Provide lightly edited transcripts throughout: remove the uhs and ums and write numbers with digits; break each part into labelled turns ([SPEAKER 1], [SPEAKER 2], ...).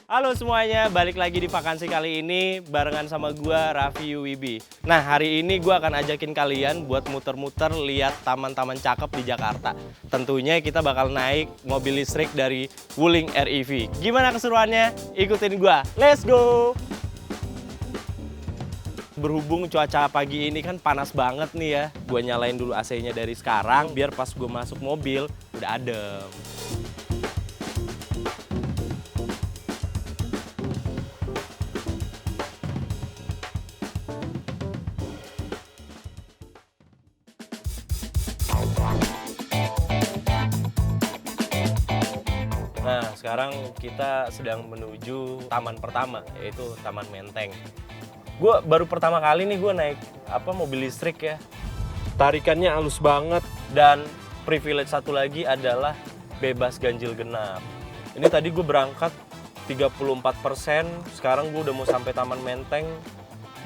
[SPEAKER 1] Halo semuanya, balik lagi di vakansi kali ini barengan sama gua Raffi Wibi. Nah, hari ini gua akan ajakin kalian buat muter-muter lihat taman-taman cakep di Jakarta. Tentunya kita bakal naik mobil listrik dari Wuling REV. Gimana keseruannya? Ikutin gua. Let's go! Berhubung cuaca pagi ini kan panas banget nih ya. Gua nyalain dulu AC-nya dari sekarang biar pas gua masuk mobil udah adem. Nah, sekarang kita sedang menuju taman pertama, yaitu Taman Menteng. Gue baru pertama kali nih gue naik mobil listrik ya. Tarikannya halus banget dan privilege satu lagi adalah bebas ganjil genap. Ini tadi gue berangkat 34%, sekarang gue udah mau sampai Taman Menteng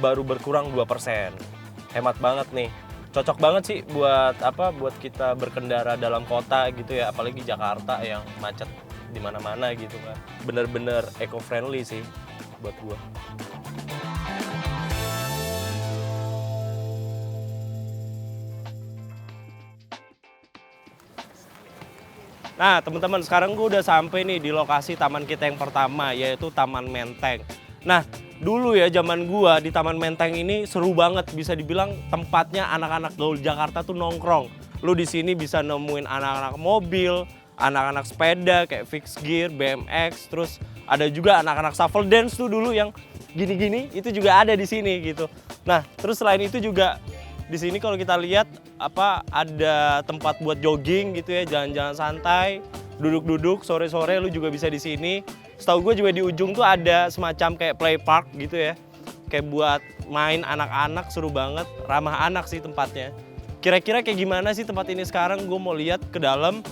[SPEAKER 1] baru berkurang 2%. Hemat banget nih. Cocok banget sih buat buat kita berkendara dalam kota gitu ya, apalagi Jakarta yang macet di mana-mana gitu kan. Bener-bener eco-friendly sih buat gua. Nah, teman-teman, sekarang gua udah sampai nih di lokasi taman kita yang pertama, yaitu Taman Menteng. Nah, dulu ya zaman gua di Taman Menteng ini seru banget, bisa dibilang tempatnya anak-anak gaul Jakarta tuh nongkrong. Lu di sini bisa nemuin anak-anak mobil, anak-anak sepeda kayak fixed gear, BMX, terus ada juga anak-anak shuffle dance tuh dulu yang gini-gini, itu juga ada di sini gitu. Nah, terus selain itu juga di sini kalau kita lihat ada tempat buat jogging gitu ya, jalan-jalan santai, duduk-duduk sore-sore lu juga bisa di sini. Setahu gue juga di ujung tuh ada semacam kayak play park gitu ya. Kayak buat main anak-anak, seru banget, ramah anak sih tempatnya. Kira-kira kayak gimana sih tempat ini sekarang? Gue mau lihat ke dalam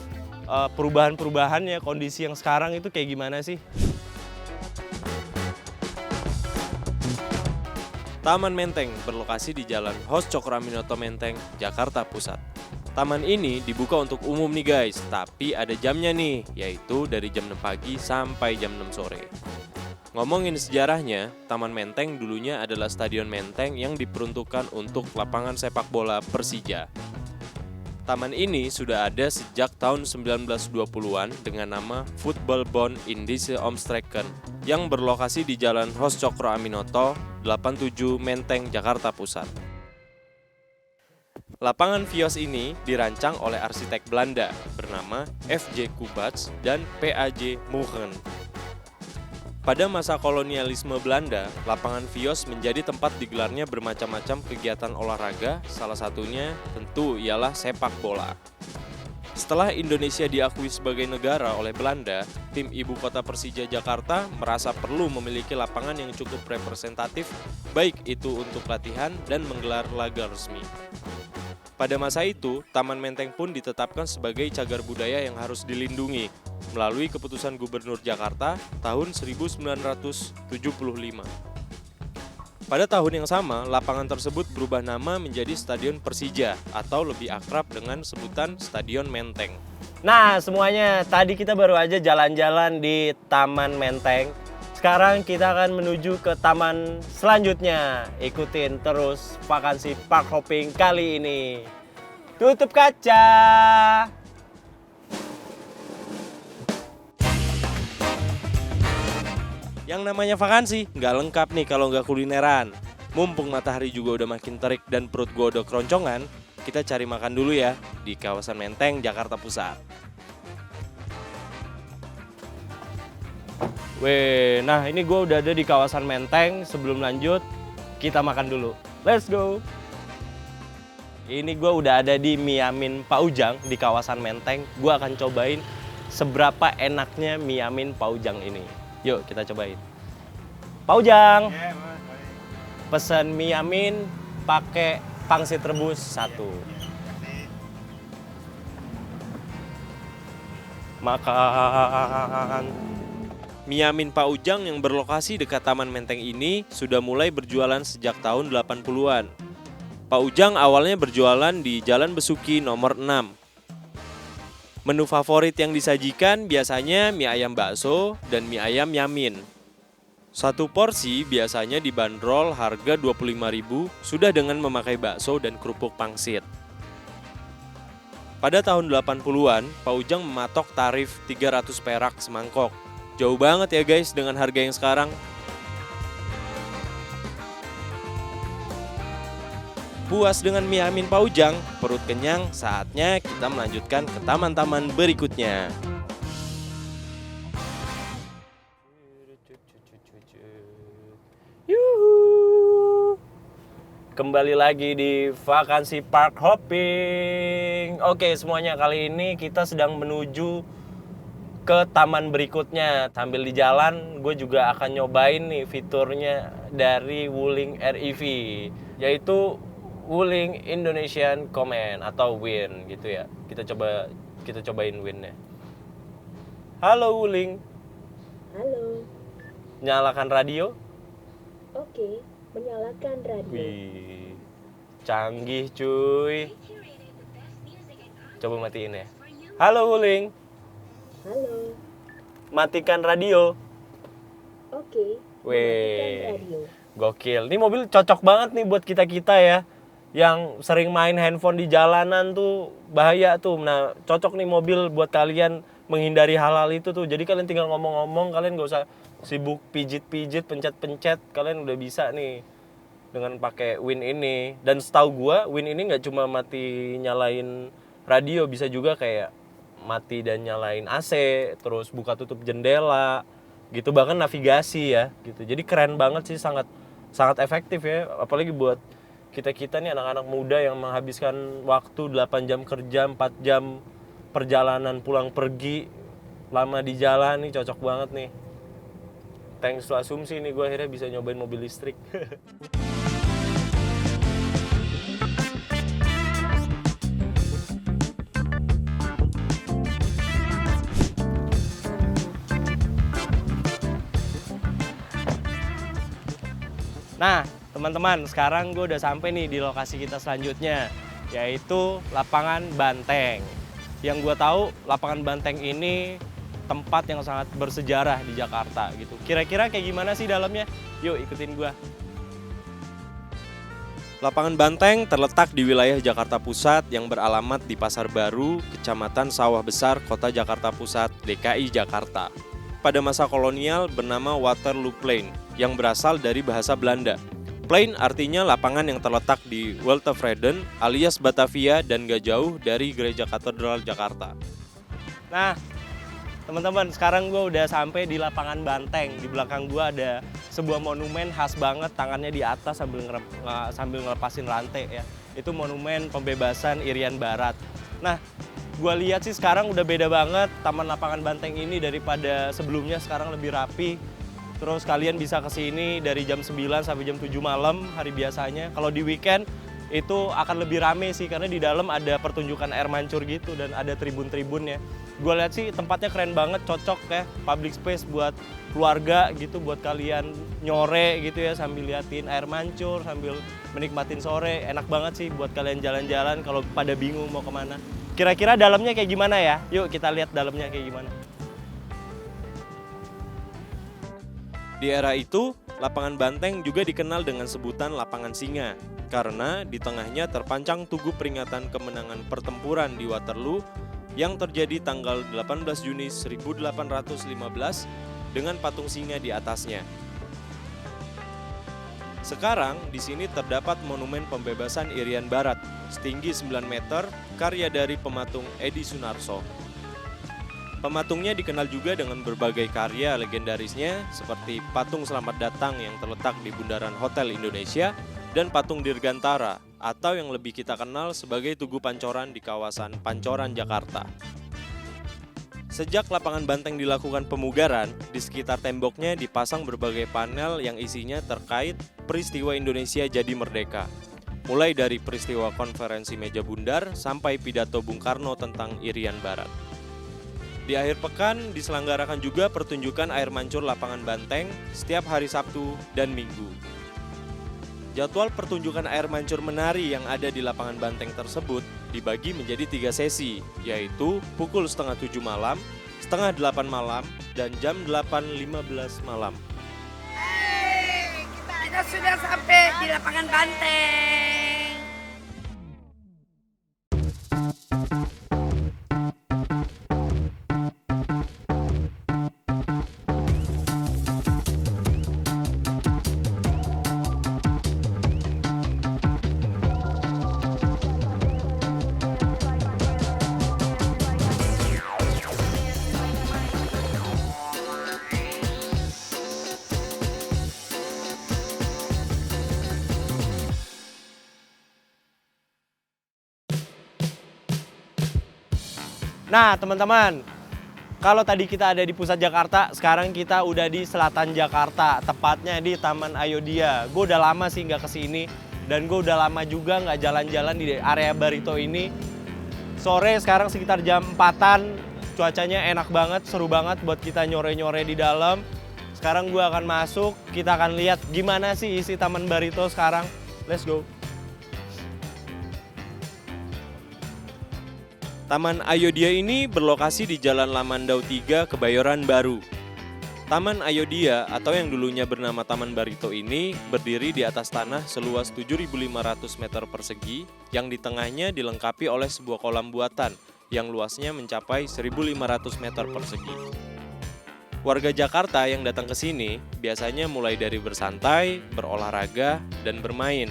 [SPEAKER 1] perubahan-perubahannya, kondisi yang sekarang itu kayak gimana sih? Taman Menteng berlokasi di Jalan Hos Cokroaminoto Menteng, Jakarta Pusat. Taman ini dibuka untuk umum nih guys, tapi ada jamnya nih, yaitu dari jam 6 pagi sampai jam 6 sore. Ngomongin sejarahnya, Taman Menteng dulunya adalah Stadion Menteng yang diperuntukkan untuk lapangan sepak bola Persija. Taman ini sudah ada sejak tahun 1920-an dengan nama Voetbalbond Indische Omstreken yang berlokasi di Jalan Hos Cokroaminoto 87 Menteng, Jakarta Pusat. Lapangan Vios ini dirancang oleh arsitek Belanda bernama F.J. Kubatz dan P.A.J. Moegen. Pada masa kolonialisme Belanda, lapangan Vios menjadi tempat digelarnya bermacam-macam kegiatan olahraga, salah satunya tentu ialah sepak bola. Setelah Indonesia diakui sebagai negara oleh Belanda, tim ibu kota Persija Jakarta merasa perlu memiliki lapangan yang cukup representatif, baik itu untuk latihan dan menggelar laga resmi. Pada masa itu, Taman Menteng pun ditetapkan sebagai cagar budaya yang harus dilindungi melalui keputusan Gubernur Jakarta tahun 1975. Pada tahun yang sama, lapangan tersebut berubah nama menjadi Stadion Persija atau lebih akrab dengan sebutan Stadion Menteng. Nah, semuanya, tadi kita baru aja jalan-jalan di Taman Menteng. Sekarang kita akan menuju ke taman selanjutnya. Ikutin terus vakansi park hopping kali ini. Tutup kaca. Yang namanya vakansi nggak lengkap nih kalau nggak kulineran. Mumpung matahari juga udah makin terik dan perut gua udah keroncongan, kita cari makan dulu ya di kawasan Menteng, Jakarta Pusat. Weh, nah ini gue udah ada di kawasan Menteng. Sebelum lanjut, kita makan dulu. Let's go! Ini gue udah ada di Mie Amin Pak Ujang di kawasan Menteng. Gue akan cobain seberapa enaknya Mie Amin Pak Ujang ini. Yuk kita cobain. Pak Ujang, pesen Mie Amin pakai pangsit rebus 1. Makan. Mie Amin Pak Ujang yang berlokasi dekat Taman Menteng ini sudah mulai berjualan sejak tahun 80-an. Pak Ujang awalnya berjualan di Jalan Besuki nomor 6. Menu favorit yang disajikan biasanya mie ayam bakso dan mie ayam yamin. Satu porsi biasanya dibanderol harga 25.000 sudah dengan memakai bakso dan kerupuk pangsit. Pada tahun 80-an, Pak Ujang mematok tarif 300 perak semangkok. Jauh banget ya guys dengan harga yang sekarang. Puas dengan mie amin Pak Ujang, perut kenyang, saatnya kita melanjutkan ke taman-taman berikutnya. Yuhu. Kembali lagi di Vakansi Park Hopping. Oke semuanya, kali ini kita sedang menuju ke taman berikutnya. Sambil di jalan gue juga akan nyobain nih fiturnya dari Wuling REV, yaitu Wuling Indonesian Command atau WIN gitu ya. Kita cobain WIN-nya. Halo Wuling.
[SPEAKER 2] Halo.
[SPEAKER 1] Nyalakan radio.
[SPEAKER 2] Oke, menyalakan radio.
[SPEAKER 1] Wih, canggih cuy. Coba matiin ya. Halo Wuling.
[SPEAKER 2] Halo.
[SPEAKER 1] Matikan radio.
[SPEAKER 2] Oke,
[SPEAKER 1] Weh,
[SPEAKER 2] mematikan radio.
[SPEAKER 1] gokil. Ini mobil cocok banget nih buat kita-kita ya, yang sering main handphone di jalanan tuh bahaya tuh. Nah, cocok nih mobil buat kalian menghindari hal-hal itu tuh. Jadi kalian tinggal ngomong-ngomong, kalian gak usah sibuk pijit-pijit, pencet-pencet. Kalian udah bisa nih dengan pakai WIN ini. Dan setahu gua, WIN ini nggak cuma mati nyalain radio, bisa juga kayak mati dan nyalain AC, terus buka tutup jendela, gitu, bahkan navigasi ya, gitu. Jadi keren banget sih, sangat efektif ya, apalagi buat kita-kita nih anak-anak muda yang menghabiskan waktu 8 jam kerja, 4 jam perjalanan pulang pergi, lama di jalan nih, cocok banget nih. Thanks to Asumsi nih gue akhirnya bisa nyobain mobil listrik. Nah, teman-teman, sekarang gue udah sampai nih di lokasi kita selanjutnya, yaitu Lapangan Banteng. Yang gue tahu, Lapangan Banteng ini tempat yang sangat bersejarah di Jakarta gitu. Kira-kira kayak gimana sih dalamnya? Yuk ikutin gue. Lapangan Banteng terletak di wilayah Jakarta Pusat yang beralamat di Pasar Baru, Kecamatan Sawah Besar, Kota Jakarta Pusat, DKI Jakarta. Pada masa kolonial bernama Waterloo Plain yang berasal dari bahasa Belanda. Plain artinya lapangan yang terletak di Weltevreden alias Batavia dan gak jauh dari Gereja Katedral Jakarta. Nah, teman-teman, sekarang gue udah sampai di Lapangan Banteng. Di belakang gue ada sebuah monumen khas banget, tangannya di atas sambil ngelepasin rantai ya. Itu monumen pembebasan Irian Barat. Nah, gue lihat sih sekarang udah beda banget Taman Lapangan Banteng ini daripada sebelumnya. Sekarang lebih rapi. Terus kalian bisa kesini dari jam 9 sampai jam 7 malam hari biasanya. Kalau di weekend itu akan lebih rame sih, karena di dalam ada pertunjukan air mancur gitu dan ada tribun-tribunnya. Gue lihat sih tempatnya keren banget, cocok ya, public space buat keluarga gitu, buat kalian nyore gitu ya sambil liatin air mancur, sambil menikmatin sore. Enak banget sih buat kalian jalan-jalan kalau pada bingung mau kemana. Kira-kira dalamnya kayak gimana ya? Yuk kita lihat dalamnya kayak gimana. Di era itu, Lapangan Banteng juga dikenal dengan sebutan Lapangan Singa, karena di tengahnya terpancang tugu peringatan kemenangan pertempuran di Waterloo yang terjadi tanggal 18 Juni 1815 dengan patung singa di atasnya. Sekarang di sini terdapat monumen pembebasan Irian Barat setinggi 9 meter karya dari pematung Edi Sunarso. Pematungnya dikenal juga dengan berbagai karya legendarisnya seperti patung Selamat Datang yang terletak di bundaran Hotel Indonesia dan patung Dirgantara atau yang lebih kita kenal sebagai Tugu Pancoran di kawasan Pancoran, Jakarta. Sejak Lapangan Banteng dilakukan pemugaran, di sekitar temboknya dipasang berbagai panel yang isinya terkait peristiwa Indonesia jadi merdeka. Mulai dari peristiwa konferensi meja bundar sampai pidato Bung Karno tentang Irian Barat. Di akhir pekan diselenggarakan juga pertunjukan air mancur Lapangan Banteng setiap hari Sabtu dan Minggu. Jadwal pertunjukan air mancur menari yang ada di Lapangan Banteng tersebut dibagi menjadi 3 sesi, yaitu pukul setengah 7 malam, setengah 8 malam, dan jam 8.15 malam.
[SPEAKER 3] kita sudah sampai di lapangan banteng.
[SPEAKER 1] Nah, teman-teman, kalau tadi kita ada di pusat Jakarta, sekarang kita udah di selatan Jakarta, tepatnya di Taman Ayodhya. Gue udah lama sih nggak kesini, dan gue udah lama juga nggak jalan-jalan di area Barito ini. Sore sekarang sekitar jam 4-an, cuacanya enak banget, seru banget buat kita nyore-nyore di dalam. Sekarang gue akan masuk, kita akan lihat gimana sih isi Taman Barito sekarang. Let's go. Taman Ayodhya ini berlokasi di Jalan Lamandau 3, Kebayoran Baru. Taman Ayodhya atau yang dulunya bernama Taman Barito ini berdiri di atas tanah seluas 7.500 meter persegi yang di tengahnya dilengkapi oleh sebuah kolam buatan yang luasnya mencapai 1.500 meter persegi. Warga Jakarta yang datang ke sini biasanya mulai dari bersantai, berolahraga, dan bermain,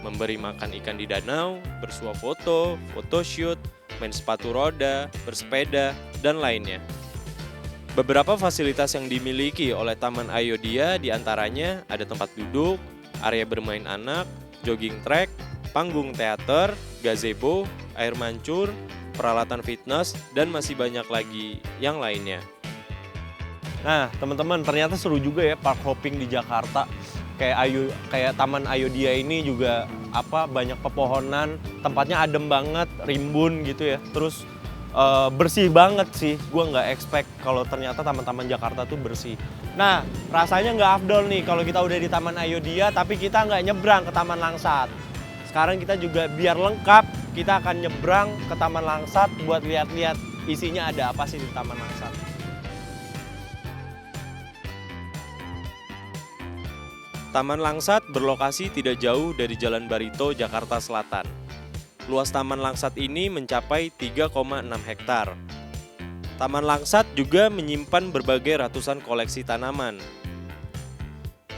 [SPEAKER 1] memberi makan ikan di danau, bersuah foto, photoshoot, main sepatu roda, bersepeda, dan lainnya. Beberapa fasilitas yang dimiliki oleh Taman Ayodhya diantaranya ada tempat duduk, area bermain anak, jogging track, panggung teater, gazebo, air mancur, peralatan fitness, dan masih banyak lagi yang lainnya. Nah, teman-teman, ternyata seru juga ya park hopping di Jakarta. Kayak Taman Ayodhya ini juga banyak pepohonan, tempatnya adem banget, rimbun gitu ya. Terus bersih banget sih. Gue nggak expect kalau ternyata taman-taman Jakarta tuh bersih. Nah, rasanya nggak afdol nih kalau kita udah di Taman Ayodhya tapi kita nggak nyebrang ke Taman Langsat. Sekarang kita juga biar lengkap, kita akan nyebrang ke Taman Langsat buat lihat-lihat isinya ada apa sih di Taman Langsat. Taman Langsat berlokasi tidak jauh dari Jalan Barito, Jakarta Selatan. Luas Taman Langsat ini mencapai 3,6 hektar. Taman Langsat juga menyimpan berbagai ratusan koleksi tanaman.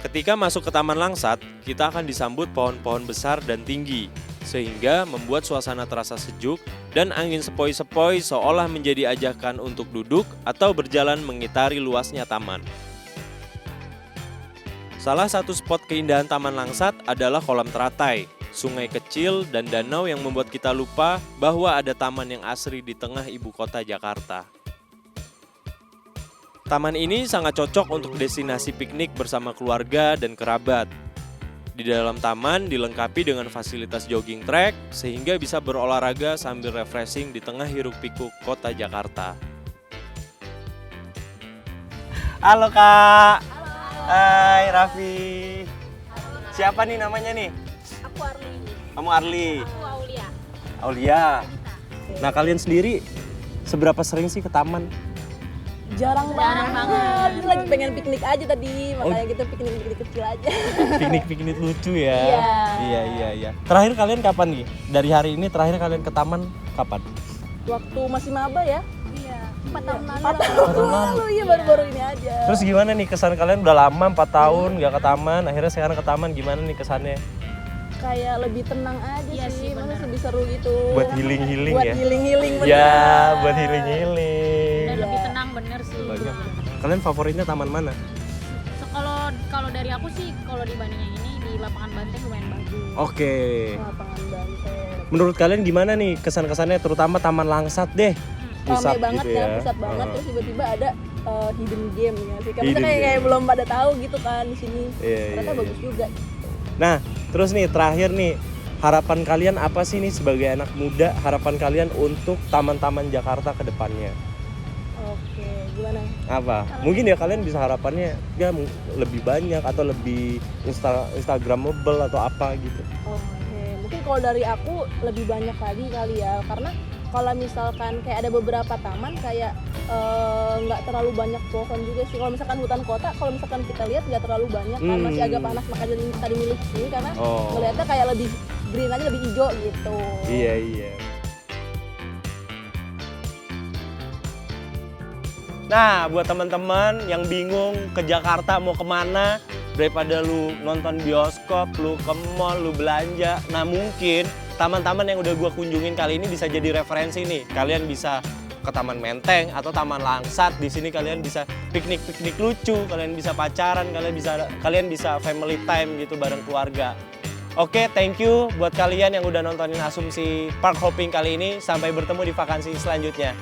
[SPEAKER 1] Ketika masuk ke Taman Langsat, kita akan disambut pohon-pohon besar dan tinggi, sehingga membuat suasana terasa sejuk dan angin sepoi-sepoi seolah menjadi ajakan untuk duduk atau berjalan mengitari luasnya taman. Salah satu spot keindahan Taman Langsat adalah kolam teratai, sungai kecil, dan danau yang membuat kita lupa bahwa ada taman yang asri di tengah ibu kota Jakarta. Taman ini sangat cocok untuk destinasi piknik bersama keluarga dan kerabat. Di dalam taman dilengkapi dengan fasilitas jogging track sehingga bisa berolahraga sambil refreshing di tengah hiruk-pikuk kota Jakarta. Halo Kak. Hai Raffi. Siapa nih namanya nih?
[SPEAKER 4] Aku Arli.
[SPEAKER 1] Kamu Arli.
[SPEAKER 4] Aku Aulia.
[SPEAKER 1] Aulia. Nah, kalian sendiri seberapa sering sih ke taman?
[SPEAKER 4] Jarang banget. Kita lagi pengen piknik aja tadi, makanya kita piknik kecil aja.
[SPEAKER 1] Piknik lucu ya.
[SPEAKER 4] Iya.
[SPEAKER 1] Iya. Terakhir kalian kapan nih? Dari hari ini terakhir kalian ke taman kapan?
[SPEAKER 4] Waktu masih maba ya? Iya. 4 tahun lalu.
[SPEAKER 1] 4 tahun lalu.
[SPEAKER 4] Iya, baru-baru ini aja.
[SPEAKER 1] Terus gimana nih kesan kalian udah lama 4 tahun nggak ke taman, akhirnya sekarang ke taman, gimana nih kesannya?
[SPEAKER 4] Kayak lebih tenang aja sih, masa lebih seru gitu.
[SPEAKER 1] Buat healing-healing
[SPEAKER 4] Buat
[SPEAKER 1] ya?
[SPEAKER 4] healing-healing bener.
[SPEAKER 1] Ya, buat healing-healing.
[SPEAKER 5] Dan lebih tenang bener sih.
[SPEAKER 1] Banyak. Kalian favoritnya taman mana?
[SPEAKER 5] So, kalau dari aku sih kalau dibandingin ini di lapangan Banteng lumayan bagus.
[SPEAKER 1] Oke.
[SPEAKER 4] Lapangan Banteng.
[SPEAKER 1] Menurut kalian gimana nih kesan-kesannya terutama Taman Langsat deh?
[SPEAKER 4] Ramai banget
[SPEAKER 1] gitu
[SPEAKER 4] ya, pusat banget, terus tiba-tiba ada hidden game ya sih. Karena
[SPEAKER 1] Hidden
[SPEAKER 4] kayak
[SPEAKER 1] game.
[SPEAKER 4] belum pada tahu gitu kan di sini.
[SPEAKER 1] Iya,
[SPEAKER 4] Ternyata
[SPEAKER 1] iya,
[SPEAKER 4] bagus juga.
[SPEAKER 1] Nah, terus nih terakhir nih, harapan kalian apa sih nih sebagai anak muda, harapan kalian untuk taman-taman Jakarta ke depannya?
[SPEAKER 4] Oke, gimana?
[SPEAKER 1] Apa? Mungkin ya kalian bisa harapannya ya lebih banyak atau lebih instagramable atau apa gitu.
[SPEAKER 4] Oke, mungkin kalau dari aku lebih banyak lagi kali ya, karena kalau misalkan kayak ada beberapa taman kayak nggak terlalu banyak pohon juga sih. Kalau misalkan hutan kota, kalau misalkan kita lihat nggak terlalu banyak kan, masih agak panas, makanya tadi milih sini karena ngelihatnya kayak lebih green aja, lebih hijau gitu.
[SPEAKER 1] Iya. Nah, buat teman-teman yang bingung ke Jakarta mau kemana, daripada lu nonton bioskop, lu ke mall, lu belanja. Nah, mungkin taman-taman yang udah gua kunjungin kali ini bisa jadi referensi nih. Kalian bisa ke Taman Menteng atau Taman Langsat. Di sini kalian bisa piknik-piknik lucu, kalian bisa pacaran, kalian bisa family time gitu bareng keluarga. Oke, thank you buat kalian yang udah nontonin Asumsi Park Hopping kali ini. Sampai bertemu di vakansi selanjutnya.